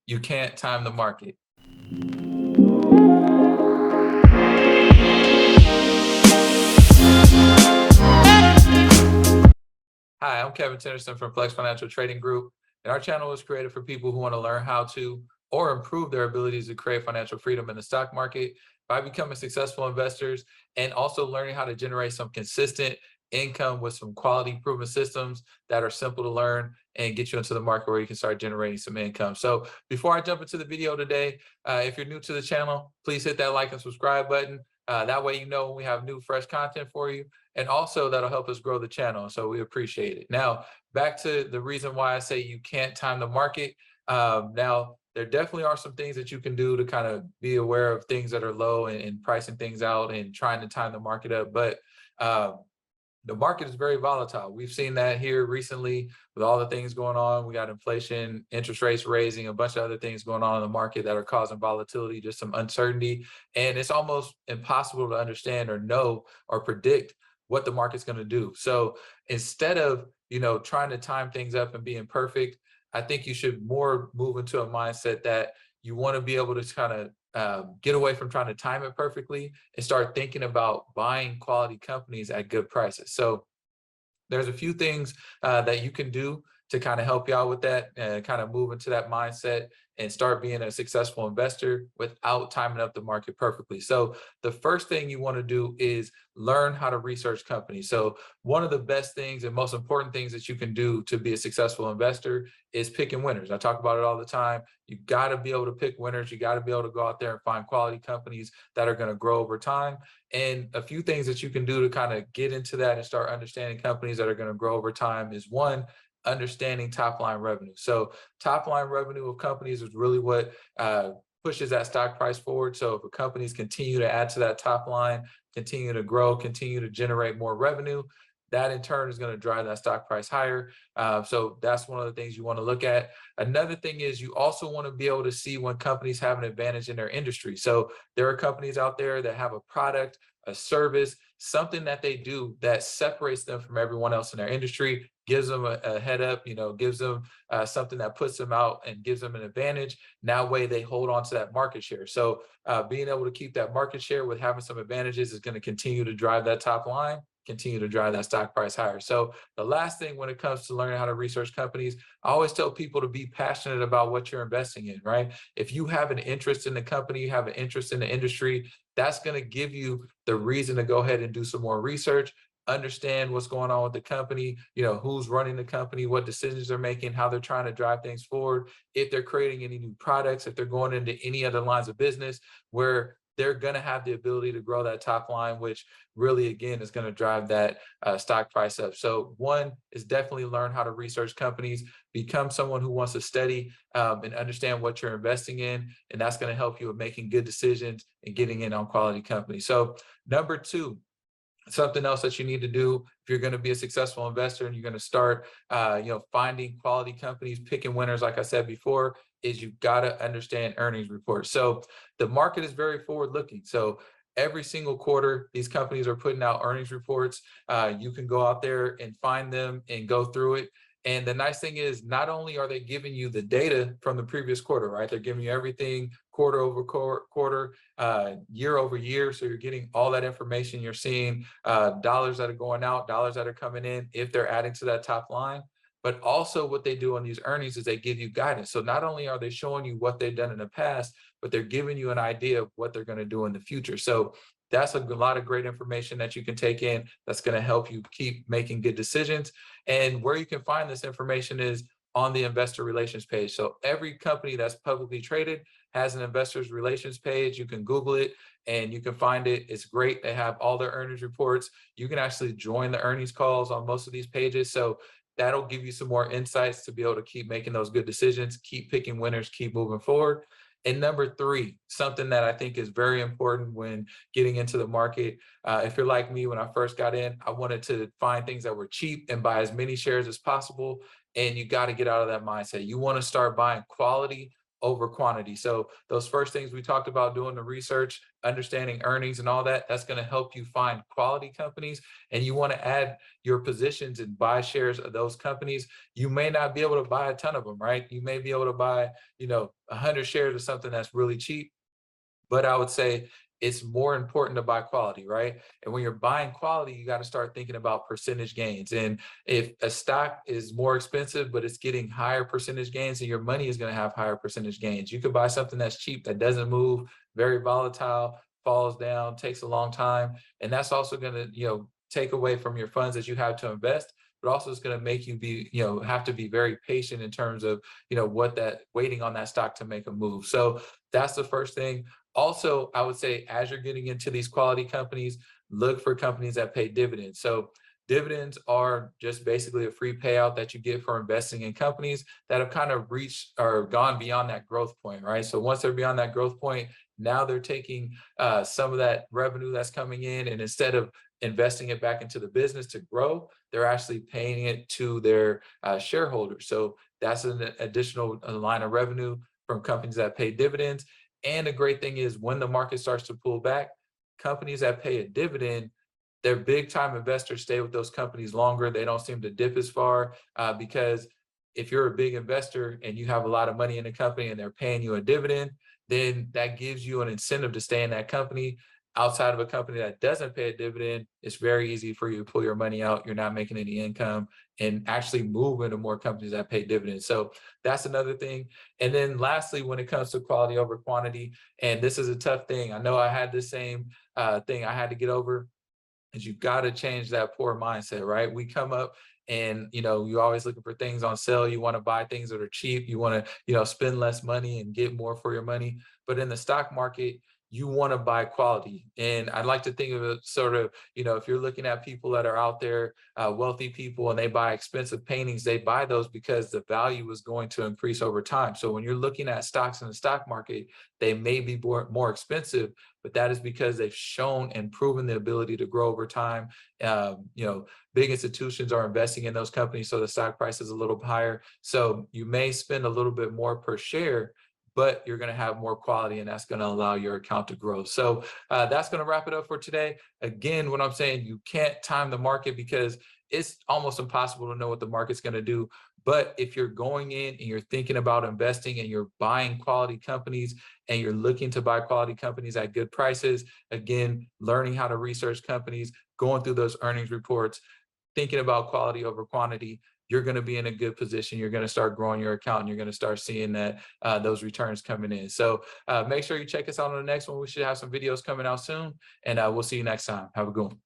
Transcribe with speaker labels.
Speaker 1: You can't time the market. Hi, I'm Kevin Tennyson from Flex Financial Trading Group, and our channel was created for people who want to learn how to or improve their abilities to create financial freedom in the stock market by becoming successful investors and also learning how to generate some consistent income with some quality proven systems that are simple to learn and get you into the market where you can start generating some income. So before I jump into the video today, if you're new to the channel, please hit that like and subscribe button. That way you know when we have new fresh content for you, and also that'll help us grow the channel. So we appreciate it. Now, back to the reason why I say you can't time the market. Now, there definitely are some things that you can do to kind of be aware of things that are low and pricing things out and trying to time the market up. But um, the market is very volatile. We've seen that here recently with all the things going on. We got inflation, interest rates raising, a bunch of other things going on in the market that are causing volatility, just some uncertainty. And it's almost impossible to understand or know or predict what the market's going to do. So instead of, trying to time things up and being perfect, I think you should more move into a mindset that you want to be able to kind of get away from trying to time it perfectly and start thinking about buying quality companies at good prices. So there's a few things that you can do to kind of help you out with that and kind of move into that mindset and start being a successful investor without timing up the market perfectly. So the first thing you want to do is learn how to research companies. So one of the best things and most important things that you can do to be a successful investor is picking winners. I talk about it all the time. You got to be able to pick winners. You got to be able to go out there and find quality companies that are going to grow over time. And a few things that you can do to kind of get into that and start understanding companies that are going to grow over time is one, understanding top line revenue. So top line revenue of companies is really what pushes that stock price forward. So if companies continue to add to that top line, continue to grow, continue to generate more revenue, that in turn is going to drive that stock price higher. So that's one of the things you want to look at. Another thing is you also want to be able to see when companies have an advantage in their industry. So there are companies out there that have a product, a service, something that they do that separates them from everyone else in their industry, gives them a head up, gives them something that puts them out and gives them an advantage. Now way they hold on to that market share. So being able to keep that market share with having some advantages is going to continue to drive that top line, continue to drive that stock price higher. So the last thing when it comes to learning how to research companies, I always tell people to be passionate about what you're investing in, right? If you have an interest in the company, you have an interest in the industry, that's going to give you the reason to go ahead and do some more research, understand what's going on with the company, who's running the company, what decisions they're making, how they're trying to drive things forward, if they're creating any new products, if they're going into any other lines of business where they're going to have the ability to grow that top line, which really, again, is going to drive that stock price up. So one is definitely learn how to research companies, become someone who wants to study and understand what you're investing in. And that's going to help you with making good decisions and getting in on quality companies. So number two, something else that you need to do if you're going to be a successful investor and you're going to start finding quality companies, picking winners, like I said before, is you've got to understand earnings reports. So the market is very forward looking. So every single quarter these companies are putting out earnings reports. You can go out there and find them and go through it. And the nice thing is, not only are they giving you the data from the previous quarter, right? They're giving you everything quarter over quarter, year over year. So you're getting all that information. You're seeing dollars that are going out, dollars that are coming in, if they're adding to that top line. But also what they do on these earnings is they give you guidance. So not only are they showing you what they've done in the past, but they're giving you an idea of what they're going to do in the future. So that's a lot of great information that you can take in that's going to help you keep making good decisions. And where you can find this information is on the investor relations page. So every company that's publicly traded has an investors relations page. You can Google it and you can find it. It's great. They have all their earnings reports. You can actually join the earnings calls on most of these pages. So that'll give you some more insights to be able to keep making those good decisions, keep picking winners, keep moving forward. And number three, something that I think is very important when getting into the market. If you're like me, when I first got in, I wanted to find things that were cheap and buy as many shares as possible. And you got to get out of that mindset. You want to start buying quality over quantity. So those first things we talked about, doing the research, understanding earnings and all that, that's going to help you find quality companies. And you want to add your positions and buy shares of those companies. You may not be able to buy a ton of them, right? You may be able to buy, 100 shares of something that's really cheap, but I would say it's more important to buy quality, right? And when you're buying quality, you got to start thinking about percentage gains. And if a stock is more expensive, but it's getting higher percentage gains, then your money is going to have higher percentage gains. You could buy something that's cheap, that doesn't move, very volatile, falls down, takes a long time. And that's also going to, take away from your funds that you have to invest, but also it's going to make you be, have to be very patient in terms of, what that waiting on that stock to make a move. So that's the first thing. Also, I would say as you're getting into these quality companies, look for companies that pay dividends. So dividends are just basically a free payout that you get for investing in companies that have kind of reached or gone beyond that growth point, right? So once they're beyond that growth point, now they're taking some of that revenue that's coming in, and instead of investing it back into the business to grow, they're actually paying it to their shareholders. So that's an additional line of revenue from companies that pay dividends. And the great thing is when the market starts to pull back, companies that pay a dividend, their big time investors stay with those companies longer. They don't seem to dip as far because if you're a big investor and you have a lot of money in a company and they're paying you a dividend, then that gives you an incentive to stay in that company. Outside of a company that doesn't pay a dividend, it's very easy for you to pull your money out. You're not making any income and actually move into more companies that pay dividends. So that's another thing. And then lastly, when it comes to quality over quantity, and this is a tough thing. I know I had the same thing I had to get over, is you got to change that poor mindset, right? We come up and, you're always looking for things on sale. You want to buy things that are cheap. You want to, spend less money and get more for your money. But in the stock market, you want to buy quality. And I'd like to think of it sort of, if you're looking at people that are out there, wealthy people, and they buy expensive paintings, they buy those because the value is going to increase over time. So when you're looking at stocks in the stock market, they may be more expensive, but that is because they've shown and proven the ability to grow over time. Big institutions are investing in those companies, so the stock price is a little higher. So you may spend a little bit more per share, but you're going to have more quality, and that's going to allow your account to grow. So that's going to wrap it up for today. Again, what I'm saying, you can't time the market because it's almost impossible to know what the market's going to do. But if you're going in and you're thinking about investing and you're buying quality companies and you're looking to buy quality companies at good prices, again, learning how to research companies, going through those earnings reports, thinking about quality over quantity, you're going to be in a good position. You're going to start growing your account and you're going to start seeing that those returns coming in. So make sure you check us out on the next one. We should have some videos coming out soon, and we'll see you next time. Have a good one.